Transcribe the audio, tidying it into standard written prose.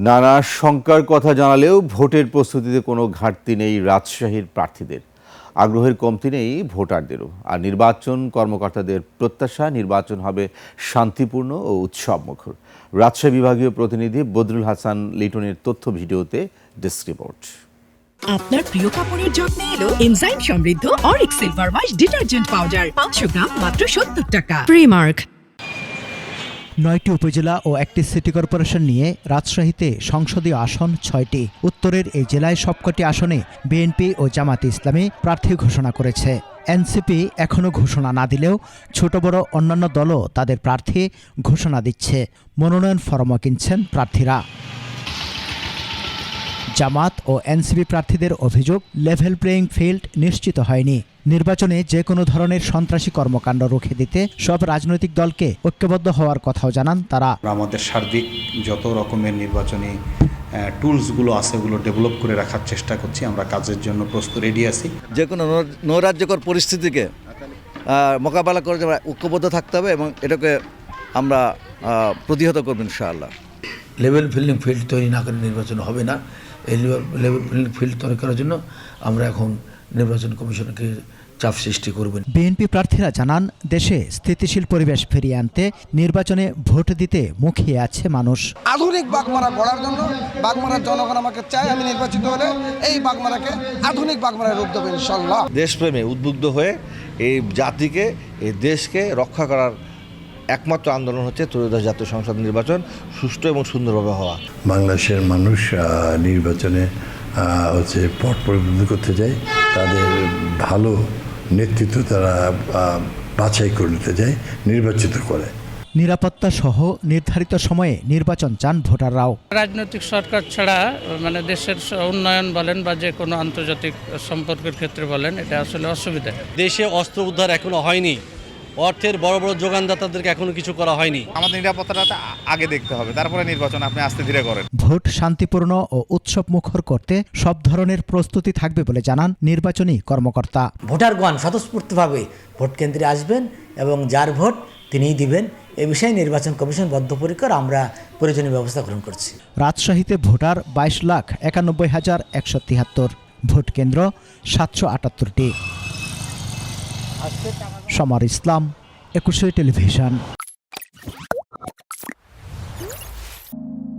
নানা শঙ্কার কথা জানালেও ভোটের প্রস্তুতিতে কোনো ঘাটতি নেই রাজশাহীর প্রার্থীদের। আগ্রহের কমতি নেই ভোটারদেরও। আর নির্বাচন কর্মকর্তাদের প্রত্যাশা নির্বাচন হবে শান্তিপূর্ণ ও উৎসবমুখর। রাজশাহী বিভাগীয় প্রতিনিধি বদরুল হাসান লিটনের তথ্য ভিডিওতে ডেস্ক রিপোর্ট। আপনার প্রিয় কাপড়ের যত্নে এলো এনজাইম সমৃদ্ধ Arik silver wash detergent powder 500 গ্রাম মাত্র 70 টাকা। প্রিমার্ক। ৯টি উপজেলা ও একটি সিটি কর্পোরেশন নিয়ে রাজশাহীতে সংসদীয় আসন ৬টি। উত্তরের এই জেলায় সবকটি আসনে বিএনপি ও জামাতে ইসলামী প্রার্থী ঘোষণা করেছে। এনসিপি এখনও ঘোষণা না দিলেও ছোট বড় অন্যান্য দলও তাদের প্রার্থী ঘোষণা দিচ্ছে। মনোনয়ন ফরমও কিনছেন প্রার্থীরা। জামাত ও এনসিপি প্রার্থীদের অভিযোগ, লেভেল প্লেয়িং ফিল্ড নিশ্চিত হয়নি। নির্বাচনে যে কোনো ধরনের সন্ত্রাসী কর্মকাণ্ড রুখে দিতে সব রাজনৈতিক দলকে ঐক্যবদ্ধ হওয়ার কথাও জানান তারা। আমাদের সার্বিক যত রকমের নির্বাচনী টুলসগুলো আছে ওগুলো ডেভেলপ করে রাখার চেষ্টা করছি। আমরা কাজের জন্য প্রস্তুত রেডি আছি। যে কোনো নৈরাজ্যকর পরিস্থিতিকে মোকাবেলা করে ঐক্যবদ্ধ থাকতে হবে এবং এটাকে আমরা প্রতিহত করব ইনশাআল্লাহ। লেভেল ফিল্ডিং ফিল্ড তৈরি না করে নির্বাচন হবে না। এই লেভেল ফিল্ডিং ফিল্ড তৈরি করার জন্য আমরা এখন নির্বাচন কমিশনকে চাপ সৃষ্টি করবেন। বিএনপি প্রার্থীরা জানান, দেশে স্থিতিশীল পরিবেশ ফিরিয়ে আনতে নির্বাচনে ভোট দিতে মুখিয়ে আছে মানুষ। আধুনিক বাগমারা গড়ার জন্য বাগমারার জনগণ আমাকে চায়, আমি নির্বাচিত হলে এই বাগমারাকে আধুনিক বাগমারায় রূপ দেবো ইনশাল্লাহ। দেশপ্রেমে উদ্বুদ্ধ হয়ে এই জাতিকে, এই দেশকে রক্ষা করার একমাত্র আন্দোলন হচ্ছে ত্রয়োদশ জাতীয় সংসদ নির্বাচন সুষ্ঠু এবং সুন্দরভাবে হওয়া। বাংলাদেশের মানুষ নির্বাচনে পট পরিবর্তন করতে চায়, তাদের ভালো নেতৃত্ব তারা বাছাই করে নিতে চায়, নির্বাচিত করে। নিরাপত্তা সহ নির্ধারিত সময়ে নির্বাচন চান ভোটাররাও। রাজনৈতিক সরকার ছাড়া দেশের উন্নয়ন বলেন বা যে কোনো আন্তর্জাতিক সম্পর্কের ক্ষেত্রে বলেন, এটা আসলে অসুবিধা। দেশে অস্ত্র উদ্ধার এখনো হয়নি, অর্থের বড় বড় যোগানদাতাদেরকে এখনো কিছু করা হয়নি। আমাদের নিরাপত্তাটা আগে দেখতে হবে, তারপরে নির্বাচন আপনি আস্তে ধীরে করেন। ভোট শান্তিপূর্ণ ও উৎসব মুখর করতে সব ধরনের প্রস্তুতি থাকবে বলে জানান নির্বাচনী কর্মকর্তা। ভোটারগণ স্বতঃস্ফূর্তভাবে ভোট কেন্দ্রে আসবেন এবং যার ভোট তিনিই দিবেন। এ বিষয়ে নির্বাচন কমিশন বদ্ধপরিকর, আমরা প্রয়োজনীয় ব্যবস্থা গ্রহণ করছি। রাজশাহীতে ভোটার 22,91,173, ভোট কেন্দ্র 778টি। সমর ইসলাম, 21 টেলিভিশন।